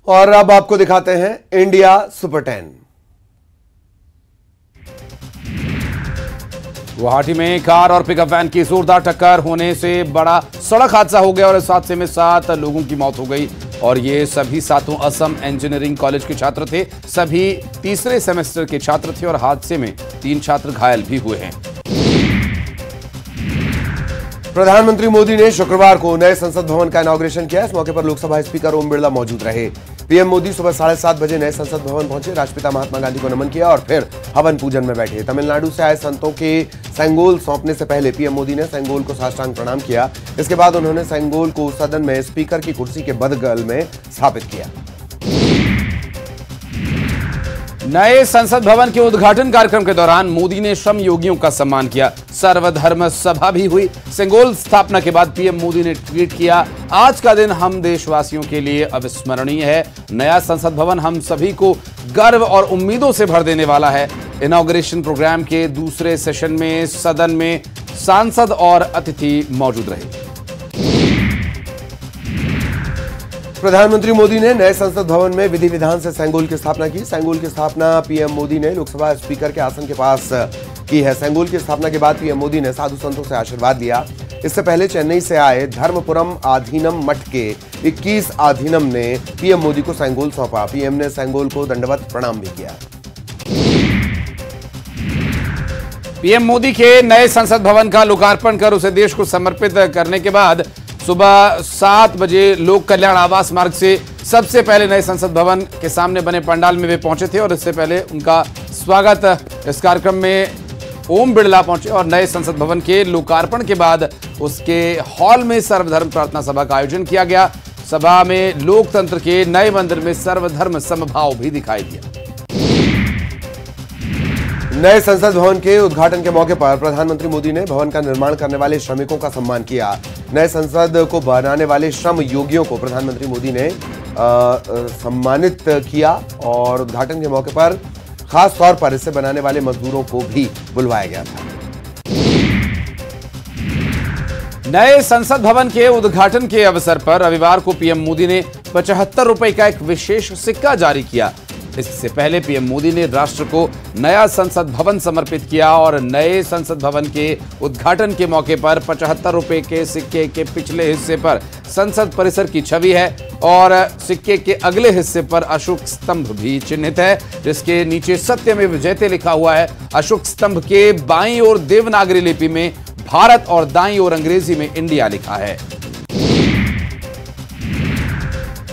और अब आपको दिखाते हैं इंडिया सुपर 10। गुवाहाटी में कार और पिकअप वैन की जोरदार टक्कर होने से बड़ा सड़क हादसा हो गया और इस हादसे में 7 लोगों की मौत हो गई और ये सभी सातों असम इंजीनियरिंग कॉलेज के छात्र थे। सभी तीसरे सेमेस्टर के छात्र थे और हादसे में 3 छात्र घायल भी हुए हैं। प्रधानमंत्री मोदी ने शुक्रवार को नए संसद भवन का इनॉग्रेशन किया। इस मौके पर लोकसभा स्पीकर ओम बिरला मौजूद रहे। पीएम मोदी सुबह 7:30 बजे नए संसद भवन पहुंचे, राष्ट्रपिता महात्मा गांधी को नमन किया और फिर हवन पूजन में बैठे। तमिलनाडु से आए संतों के सेंगोल सौंपने से पहले पीएम मोदी ने सेंगोल को साष्टांग प्रणाम किया। इसके बाद उन्होंने सेंगोल को सदन में स्पीकर की कुर्सी के बगल में स्थापित किया। नए संसद भवन के उद्घाटन कार्यक्रम के दौरान मोदी ने श्रम योगियों का सम्मान किया। सर्वधर्म सभा भी हुई। सेंगोल स्थापना के बाद पीएम मोदी ने ट्वीट किया, आज का दिन हम देशवासियों के लिए अविस्मरणीय है। नया संसद भवन हम सभी को गर्व और उम्मीदों से भर देने वाला है। इनॉग्रेशन प्रोग्राम के दूसरे सेशन में सदन में सांसद और अतिथि मौजूद रहे। प्रधानमंत्री मोदी ने नए संसद भवन में विधि विधान से सेंगोल की स्थापना की। सेंगोल की स्थापना पीएम मोदी ने लोकसभा स्पीकर के आसन के पास की है। सेंगोल की स्थापना के बाद पीएम मोदी ने साधु संतों से आशीर्वाद लिया। इससे पहले चेन्नई से आए धर्मपुरम आधीनम मठ के 21 आधीनम ने पीएम मोदी को सेंगोल सौंपा। पीएम ने सेंगोल को दंडवत प्रणाम भी किया। पीएम मोदी के नए संसद भवन का लोकार्पण कर उसे देश को समर्पित करने के बाद सुबह 7 बजे लोक कल्याण आवास मार्ग से सबसे पहले नए संसद भवन के सामने बने पंडाल में वे पहुंचे थे और इससे पहले उनका स्वागत इस कार्यक्रम में ओम बिरला पहुंचे और नए संसद भवन के लोकार्पण के बाद उसके हॉल में सर्वधर्म प्रार्थना सभा का आयोजन किया गया। सभा में लोकतंत्र के नए मंदिर में सर्वधर्म समभाव भी दिखाई दिया। नए संसद भवन के उद्घाटन के मौके पर प्रधानमंत्री मोदी ने भवन का निर्माण करने वाले श्रमिकों का सम्मान किया। नए संसद को बनाने वाले श्रम योगियों को प्रधानमंत्री मोदी ने सम्मानित किया और उद्घाटन के मौके पर खास तौर पर इसे बनाने वाले मजदूरों को भी बुलवाया गया था। नए संसद भवन के उद्घाटन के अवसर पर रविवार को पीएम मोदी ने 75 रुपए का एक विशेष सिक्का जारी किया। इससे पहले पीएम मोदी ने राष्ट्र को नया संसद भवन समर्पित किया और नए संसद भवन के उद्घाटन के मौके पर 75 रुपए के सिक्के के पिछले हिस्से पर संसद परिसर की छवि है और सिक्के के अगले हिस्से पर अशोक स्तंभ भी चिन्हित है, जिसके नीचे सत्यमेव जयते लिखा हुआ है। अशोक स्तंभ के बाईं ओर देवनागरी लिपि में भारत और दाईं ओर अंग्रेजी में इंडिया लिखा है।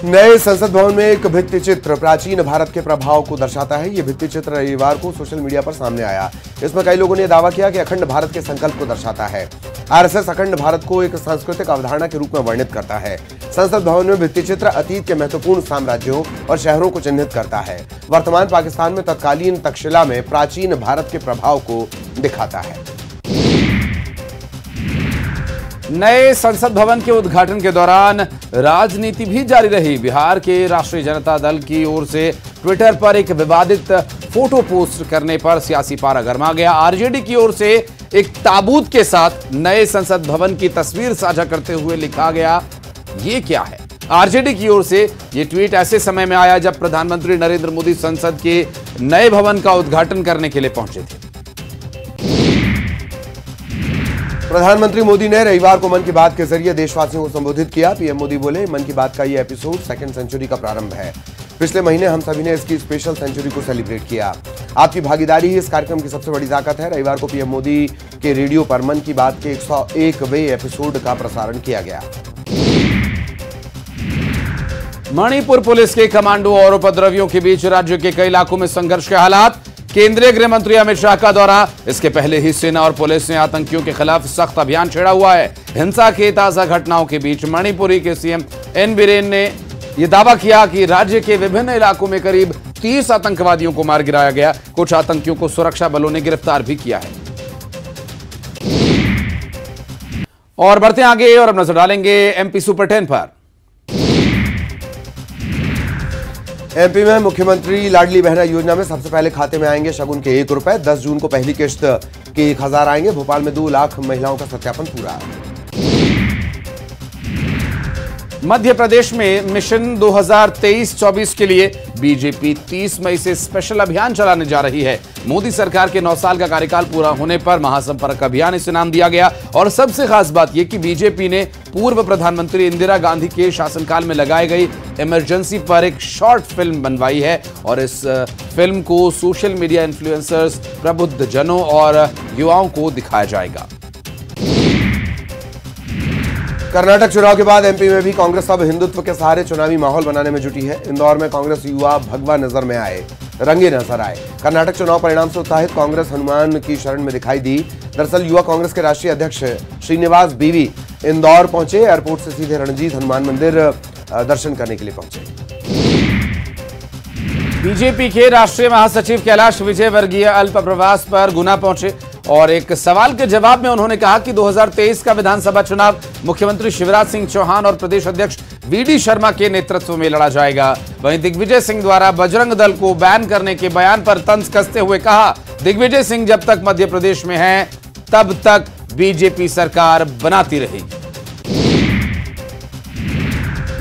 नए संसद भवन में एक भित्ति चित्र प्राचीन भारत के प्रभाव को दर्शाता है। यह भित्ति चित्र रविवार को सोशल मीडिया पर सामने आया। इसमें कई लोगों ने दावा किया कि अखंड भारत के संकल्प को दर्शाता है। आरएसएस अखंड भारत को एक सांस्कृतिक अवधारणा के रूप में वर्णित करता है। संसद भवन में भित्ति चित्र अतीत के महत्वपूर्ण साम्राज्यों और शहरों को चिन्हित करता है। वर्तमान पाकिस्तान में तत्कालीन तक्षशिला में प्राचीन भारत के प्रभाव को दिखाता है। नए संसद भवन के उद्घाटन के दौरान राजनीति भी जारी रही। बिहार के राष्ट्रीय जनता दल की ओर से ट्विटर पर एक विवादित फोटो पोस्ट करने पर सियासी पारा गर्मा गया। आरजेडी की ओर से एक ताबूत के साथ नए संसद भवन की तस्वीर साझा करते हुए लिखा गया, ये क्या है। आरजेडी की ओर से यह ट्वीट ऐसे समय में आया जब प्रधानमंत्री नरेंद्र मोदी संसद के नए भवन का उद्घाटन करने के लिए पहुंचे थे। प्रधानमंत्री मोदी ने रविवार को मन की बात के जरिए देशवासियों को संबोधित किया। पीएम मोदी बोले, मन की बात का यह एपिसोड सेकंड सेंचुरी का प्रारंभ है। पिछले महीने हम सभी ने इसकी स्पेशल सेंचुरी को सेलिब्रेट किया। आपकी भागीदारी ही इस कार्यक्रम की सबसे बड़ी ताकत है। रविवार को पीएम मोदी के रेडियो पर मन की बात के 101वें एपिसोड का प्रसारण किया गया। मणिपुर पुलिस के कमांडो और उपद्रवियों के बीच राज्य के कई इलाकों में संघर्ष के हालात। केंद्रीय गृह मंत्री अमित शाह का दौरा। इसके पहले ही सेना और पुलिस ने आतंकियों के खिलाफ सख्त अभियान छेड़ा हुआ है। हिंसा के ताजा घटनाओं के बीच मणिपुरी के सीएम एन बीरेन ने यह दावा किया कि राज्य के विभिन्न इलाकों में करीब 30 आतंकवादियों को मार गिराया गया। कुछ आतंकियों को सुरक्षा बलों ने गिरफ्तार भी किया है। और बढ़ते आगे और अब नजर डालेंगे एमपी सुपर 10 पर। एमपी में मुख्यमंत्री लाडली बहना योजना में सबसे पहले खाते में आएंगे शगुन के 1 रुपए। 10 जून को पहली किश्त के 1000 आएंगे। भोपाल में 2 लाख महिलाओं का सत्यापन पूरा। मध्य प्रदेश में मिशन 2023-24 के लिए बीजेपी 30 मई से स्पेशल अभियान चलाने जा रही है। मोदी सरकार के 9 साल का कार्यकाल पूरा होने पर महासंपर्क अभियान इसे नाम दिया गया। और सबसे खास बात यह कि बीजेपी ने पूर्व प्रधानमंत्री इंदिरा गांधी के शासनकाल में लगाई गई इमरजेंसी पर एक शॉर्ट फिल्म बनवाई है और इस फिल्म को सोशल मीडिया इन्फ्लुएंसर्स, प्रबुद्ध जनों और युवाओं को दिखाया जाएगा। कर्नाटक चुनाव के बाद एमपी में भी कांग्रेस अब हिंदुत्व के सहारे चुनावी माहौल बनाने में जुटी है। इंदौर में कांग्रेस युवा भगवा नजर में आए, रंगे नजर आए। कर्नाटक चुनाव परिणाम से उत्साहित कांग्रेस हनुमान की शरण में दिखाई दी। दरअसल युवा कांग्रेस के राष्ट्रीय अध्यक्ष श्रीनिवास बीवी इंदौर पहुंचे। एयरपोर्ट से सीधे रणजीत हनुमान मंदिर दर्शन करने के लिए पहुंचे। बीजेपी के राष्ट्रीय महासचिव कैलाश विजयवर्गीय अल्प प्रवास पर गुना पहुंचे और एक सवाल के जवाब में उन्होंने कहा कि 2023 का विधानसभा चुनाव मुख्यमंत्री शिवराज सिंह चौहान और प्रदेश अध्यक्ष वीडी शर्मा के नेतृत्व में लड़ा जाएगा। वहीं दिग्विजय सिंह द्वारा बजरंग दल को बैन करने के बयान पर तंज कसते हुए कहा, दिग्विजय सिंह जब तक मध्य प्रदेश में हैं तब तक बीजेपी सरकार बनाती रहेगी।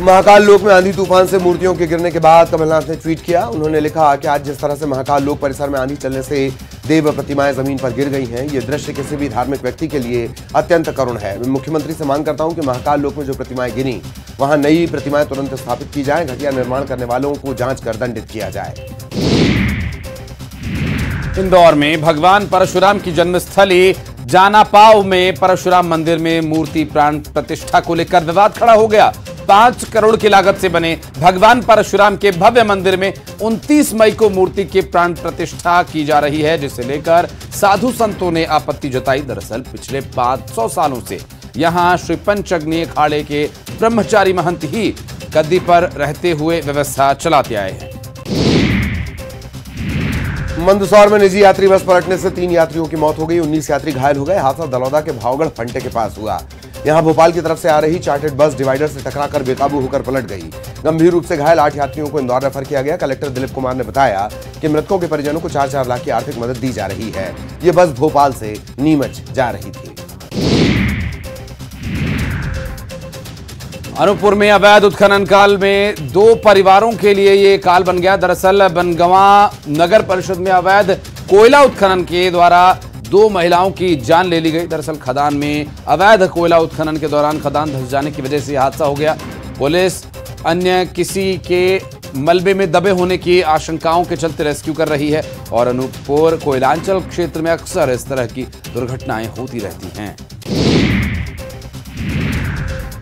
महाकाल लोक में आंधी तूफान से मूर्तियों के गिरने के बाद कमलनाथ ने ट्वीट किया। उन्होंने लिखा कि आज जिस तरह से महाकाल लोक परिसर में आंधी चलने से देव प्रतिमाएं जमीन पर गिर गई हैं, ये दृश्य किसी भी धार्मिक व्यक्ति के लिए अत्यंत करुण है। मैं मुख्यमंत्री से मांग करता हूं कि महाकाल लोक में जो प्रतिमाएं गिरी वहां नई प्रतिमाएं तुरंत स्थापित की जाए, घटिया निर्माण करने वालों को जांच कर दंडित किया जाए। इंदौर में भगवान परशुराम की जन्मस्थली जानापाव में परशुराम मंदिर में मूर्ति प्राण प्रतिष्ठा को लेकर विवाद खड़ा हो गया। 5 करोड़ की लागत से बने भगवान परशुराम के भव्य मंदिर में 29 मई को मूर्ति की प्राण प्रतिष्ठा की जा रही है, जिसे लेकर साधु संतों ने आपत्ति जताई। दरअसल पिछले 500 सालों से यहां श्री पंचअग्नि अखाड़े के ब्रह्मचारी महंत ही गद्दी पर रहते हुए व्यवस्था चलाते आए हैं। मंदसौर में निजी यात्री बस पलटने से 3 यात्रियों की मौत हो गई, 19 यात्री घायल हो गए। हादसा दलौदा के भावगढ़ फंटे के पास हुआ। यहां भोपाल की तरफ से आ रही चार्टर्ड बस डिवाइडर से टकराकर बेकाबू होकर पलट गई। गंभीर रूप से घायल 8 यात्रियों को इंदौर रेफर किया गया। कलेक्टर दिलीप कुमार ने बताया कि मृतकों के परिजनों को 4-4 लाख की आर्थिक मदद दी जा रही है। ये बस भोपाल से नीमच जा रही थी। अनूपपुर में अवैध उत्खनन काल में 2 परिवारों के लिए ये काल बन गया। दरअसल बनगवा नगर परिषद में अवैध कोयला उत्खनन के द्वारा 2 महिलाओं की जान ले ली गई। दरअसल खदान में अवैध कोयला उत्खनन के दौरान खदान धंस जाने की वजह से हादसा हो गया। पुलिस अन्य किसी के मलबे में दबे होने की आशंकाओं के चलते रेस्क्यू कर रही है और अनूपपुर कोयलांचल क्षेत्र में अक्सर इस तरह की दुर्घटनाएं होती रहती हैं।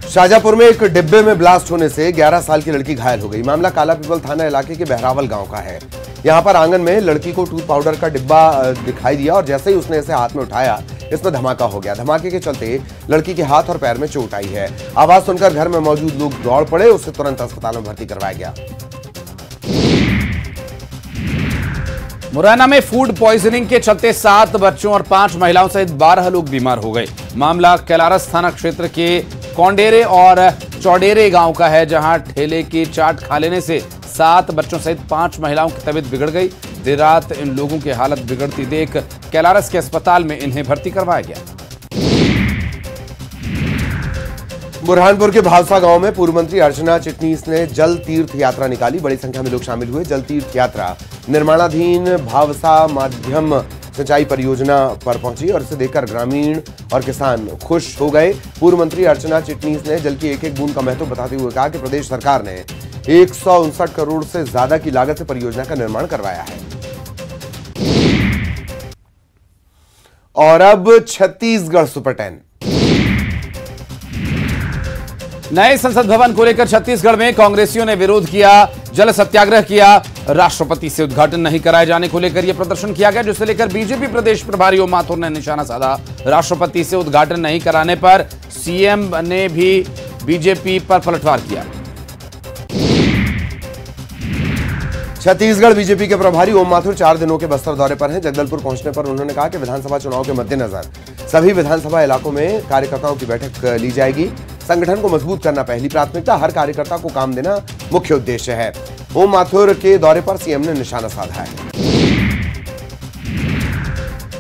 शाजापुर में एक डिब्बे में ब्लास्ट होने से 11 साल की लड़की घायल हो गई। मामला कालापीपल थाना इलाके के बहरावल गांव का है। यहां पर आंगन में लड़की को टूथ पाउडर का डिब्बा दिखाई दिया और जैसे ही उसने इसे हाथ में उठाया, इसमें धमाका हो गया। धमाके के चलते लड़की के हाथ और पैर में चोट आई है। आवाज सुनकर घर में मौजूद लोग दौड़ पड़े, उसे तुरंत अस्पताल में भर्ती करवाया गया। मुरैना में फूड पॉइजनिंग के चलते 7 बच्चों और 5 महिलाओं सहित 12 लोग बीमार हो गए। मामला कैलारस थाना क्षेत्र के कौंडेरे और चौडेरे गांव का है, जहां ठेले की चाट खा लेने से 7 बच्चों सहित 5 महिलाओं की तबीयत बिगड़ गई। देर रात इन लोगों की हालत बिगड़ती देख कैलारस के अस्पताल में इन्हें भर्ती करवाया गया। बुरहानपुर के भावसा गांव में पूर्व मंत्री अर्चना चिटनीस ने जल तीर्थ यात्रा निकाली। बड़ी संख्या में लोग शामिल हुए। जल तीर्थ यात्रा निर्माणाधीन भावसा माध्यम सिंचाई परियोजना पर पहुंची और इसे देखकर ग्रामीण और किसान खुश हो गए। पूर्व मंत्री अर्चना चिटनीस ने जल की एक-एक बूंद का महत्व बताते हुए कहा कि प्रदेश सरकार ने 159 करोड़ से ज्यादा की लागत से परियोजना का निर्माण करवाया है। और अब छत्तीसगढ़ सुपर 10। नए संसद भवन को लेकर छत्तीसगढ़ में कांग्रेसियों ने विरोध किया, जल सत्याग्रह किया। राष्ट्रपति से उद्घाटन नहीं कराए जाने को लेकर यह प्रदर्शन किया गया, जिसे लेकर बीजेपी प्रदेश प्रभारी ओम माथुर ने निशाना साधा। राष्ट्रपति से उद्घाटन नहीं कराने पर सीएम ने भी बीजेपी पर पलटवार किया। छत्तीसगढ़ बीजेपी के प्रभारी ओम माथुर 4 दिनों के बस्तर दौरे पर हैं। जगदलपुर पहुंचने पर उन्होंने कहा कि विधानसभा चुनाव के मद्देनजर सभी विधानसभा इलाकों में कार्यकर्ताओं की बैठक ली जाएगी। संगठन को मजबूत करना पहली प्राथमिकता, हर कार्यकर्ता को काम देना मुख्य उद्देश्य है। ओम माथुर के दौरे पर सीएम ने निशाना साधा है।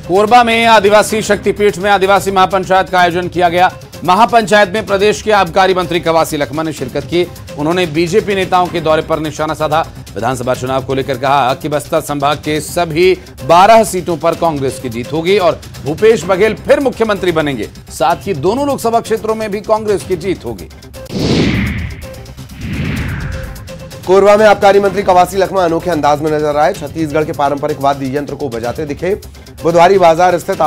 कोरबा में आदिवासी शक्तिपीठ में आदिवासी महापंचायत का आयोजन किया गया। महापंचायत में प्रदेश के आबकारी मंत्री कवासी लखमा ने शिरकत की। उन्होंने बीजेपी नेताओं के दौरे पर निशाना साधा। विधानसभा चुनाव को लेकर कहा कि बस्तर संभाग के सभी 12 सीटों पर कांग्रेस की जीत होगी और भूपेश बघेल फिर मुख्यमंत्री बनेंगे। साथ ही दोनों लोकसभा क्षेत्रों में भी कांग्रेस की जीत होगी। कोरबा में आबकारी मंत्री कवासी लखमा अनोखे अंदाज में नजर आए। छत्तीसगढ़ के पारंपरिक वाद्य यंत्र को बजाते दिखे। बुधवारी बाजार स्थित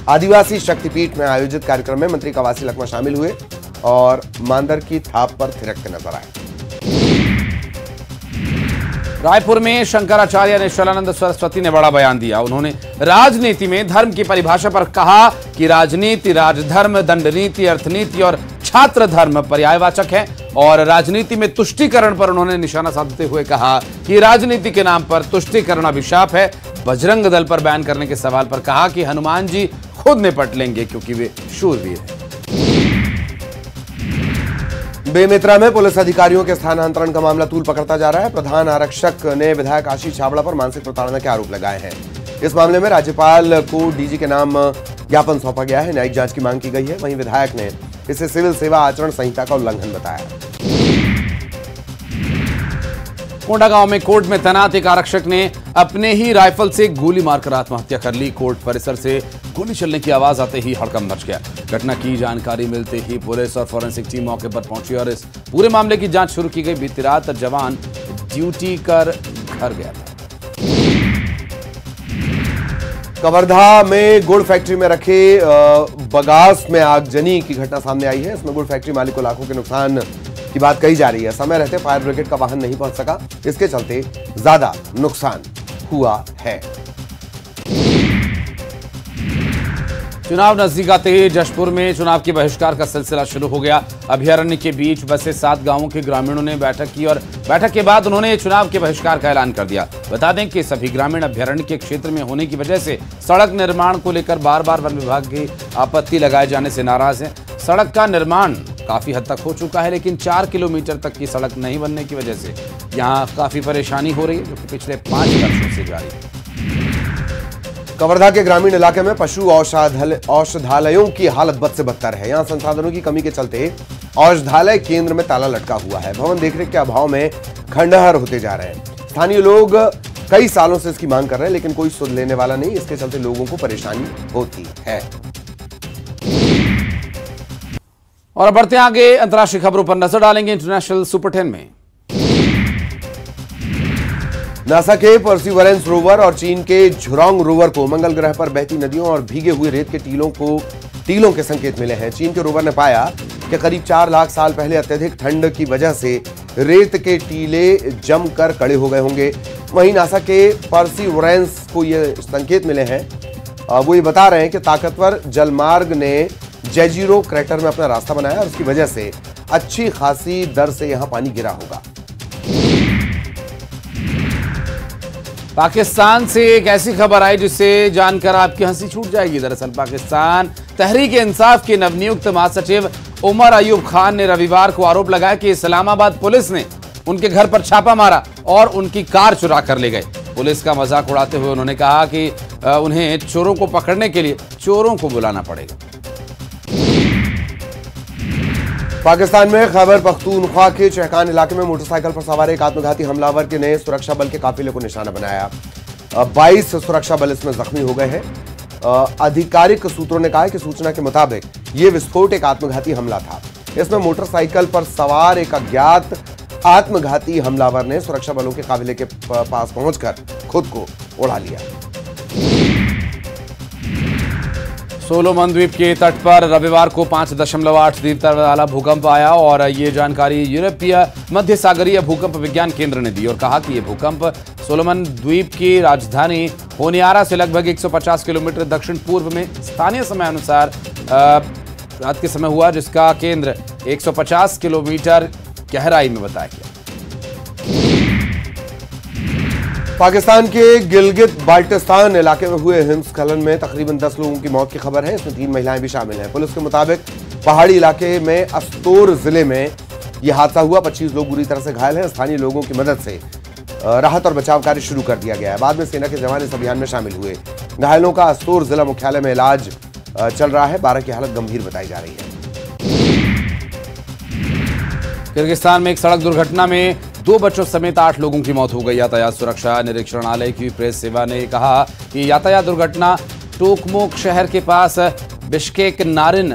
आदिवासी शक्तिपीठ में आयोजित कार्यक्रम में मंत्री कवासी लखमा शामिल हुए और मांदर की थाप पर थिरकते नजर आए। रायपुर में शंकराचार्य निश्चलानंद सरस्वती ने बड़ा बयान दिया। उन्होंने राजनीति में धर्म की परिभाषा पर कहा कि राजनीति, राजधर्म, दंडनीति, अर्थनीति और छात्र धर्म पर्यायवाचक है और राजनीति में तुष्टीकरण पर उन्होंने निशाना साधते हुए कहा कि राजनीति के नाम पर तुष्टीकरण अभिशाप है। बजरंग दल पर बैन करने के सवाल पर कहा कि हनुमान जी खुद निपट लेंगे क्योंकि वे शूरवीर हैं। बेमेतरा में पुलिस अधिकारियों के स्थानांतरण का मामला तूल पकड़ता जा रहा है। प्रधान आरक्षक ने विधायक आशीष छाबड़ा पर मानसिक प्रताड़ना के आरोप लगाए हैं। इस मामले में राज्यपाल को डीजी के नाम ज्ञापन सौंपा गया है। न्यायिक जांच की मांग की गई है। वहीं विधायक ने इसे सिविल सेवा आचरण संहिता का उल्लंघन बताया। कोंडागांव में कोर्ट में तैनात एक आरक्षक ने अपने ही राइफल से गोली मारकर आत्महत्या कर ली। कोर्ट परिसर से गोली चलने की आवाज आते ही हड़कंप मच गया। घटना की जानकारी मिलते ही पुलिस और फॉरेंसिक टीम मौके पर पहुंची और इस पूरे मामले की जांच शुरू की गई। बीती रात जवान ड्यूटी कर घर गया था। कवर्धा में गुड़ फैक्ट्री में रखे बगास में आगजनी की घटना सामने आई है। इसमें गुड़ फैक्ट्री मालिक को लाखों के नुकसान की बात कही जा रही है। समय रहते फायर ब्रिगेड का वाहन नहीं पहुंच सका, इसके चलते ज्यादा नुकसान हुआ है। चुनाव नजदीक आते ही जशपुर में चुनाव के बहिष्कार का सिलसिला शुरू हो गया। अभयारण्य के बीच बसे 7 गांवों के ग्रामीणों ने बैठक की और बैठक के बाद उन्होंने चुनाव के बहिष्कार का ऐलान कर दिया। बता दें कि सभी ग्रामीण अभयारण्य के क्षेत्र में होने की वजह से सड़क निर्माण को लेकर बार-बार वन विभाग की आपत्ति लगाए जाने से नाराज हैं। सड़क का निर्माण काफी हद तक हो चुका है, लेकिन 4 किलोमीटर तक की सड़क नहीं बनने की वजह से यहाँ काफी परेशानी हो रही है, जो कि पिछले 5 वर्षों से जारी है। कवर्धा के ग्रामीण इलाके में पशु औषधालयों की हालत बद से बदतर है। यहां संसाधनों की कमी के चलते औषधालय केंद्र में ताला लटका हुआ है। भवन देखरेख के अभाव में खंडहर होते जा रहे हैं। स्थानीय लोग कई सालों से इसकी मांग कर रहे हैं, लेकिन कोई सुध लेने वाला नहीं। इसके चलते लोगों को परेशानी होती है। और बढ़ते आगे अंतर्राष्ट्रीय खबरों पर नजर डालेंगे इंटरनेशनल सुपर 10 में। नासा के परसिवरेंस रोवर और चीन के झुरोंग रोवर को मंगल ग्रह पर बहती नदियों और भीगे हुए रेत के टीलों के संकेत मिले हैं। चीन के रोवर ने पाया कि करीब 4 लाख साल पहले अत्यधिक ठंड की वजह से रेत के टीले जमकर कड़े हो गए होंगे। वहीं नासा के परसिवरेंस को ये संकेत मिले हैं। वो ये बता रहे हैं कि ताकतवर जलमार्ग ने जेजिरो क्रेटर में अपना रास्ता बनाया और उसकी वजह से अच्छी खासी दर से यहां पानी गिरा होगा। पाकिस्तान से एक ऐसी खबर आई जिससे जानकर आपकी हंसी छूट जाएगी। दरअसल पाकिस्तान तहरीक-ए-इंसाफ के नवनियुक्त महासचिव उमर अयूब खान ने रविवार को आरोप लगाया कि इस्लामाबाद पुलिस ने उनके घर पर छापा मारा और उनकी कार चुरा कर ले गए। पुलिस का मजाक उड़ाते हुए उन्होंने कहा कि उन्हें चोरों को पकड़ने के लिए चोरों को बुलाना पड़ेगा। पाकिस्तान में खैबर पख्तूनख्वा के चहकान इलाके में मोटरसाइकिल पर सवार एक आत्मघाती हमलावर के ने सुरक्षा बल के काफिले को निशाना बनाया। 22 सुरक्षा बल इसमें जख्मी हो गए हैं। आधिकारिक सूत्रों ने कहा कि सूचना के मुताबिक ये विस्फोट एक आत्मघाती हमला था। इसमें मोटरसाइकिल पर सवार एक अज्ञात आत्मघाती हमलावर ने सुरक्षा बलों के काफिले के पास पहुंचकर खुद को उड़ा लिया। सोलोमन द्वीप के तट पर रविवार को 5.8 तीव्रता वाला भूकंप आया और ये जानकारी यूरोपीय मध्य सागरीय भूकंप विज्ञान केंद्र ने दी और कहा कि ये भूकंप सोलोमन द्वीप की राजधानी होनियारा से लगभग 150 किलोमीटर दक्षिण पूर्व में स्थानीय समय अनुसार रात के समय हुआ, जिसका केंद्र 150 किलोमीटर गहराई में बताया गया। पाकिस्तान के गिलगित बाल्टिस्तान इलाके में हुए हिमस्खलन में तकरीबन 10 लोगों की मौत की खबर है। इसमें 3 महिलाएं भी शामिल हैं। पुलिस के मुताबिक पहाड़ी इलाके में अस्तोर जिले में यह हादसा हुआ। 25 लोग बुरी तरह से घायल हैं। स्थानीय लोगों की मदद से राहत और बचाव कार्य शुरू कर दिया गया है। बाद में सेना के जवान इस अभियान में शामिल हुए। घायलों का अस्तोर जिला मुख्यालय में इलाज चल रहा है। 12 की हालत गंभीर बताई जा रही है। किर्गिस्तान में एक सड़क दुर्घटना में 2 बच्चों समेत 8 लोगों की मौत हो गई। यातायात सुरक्षा निरीक्षणालय की प्रेस सेवा ने कहा कि यातायात दुर्घटना टोकमोक शहर के पास बिश्केक नारिन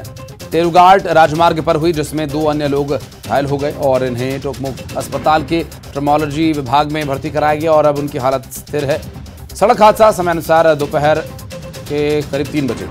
तेरुगार्ड राजमार्ग पर हुई, जिसमें 2 अन्य लोग घायल हो गए और इन्हें टोकमोक अस्पताल के ट्रॉमोलॉजी विभाग में भर्ती कराया गया और अब उनकी हालत स्थिर है। सड़क हादसा समय अनुसार दोपहर के करीब 3 बजे।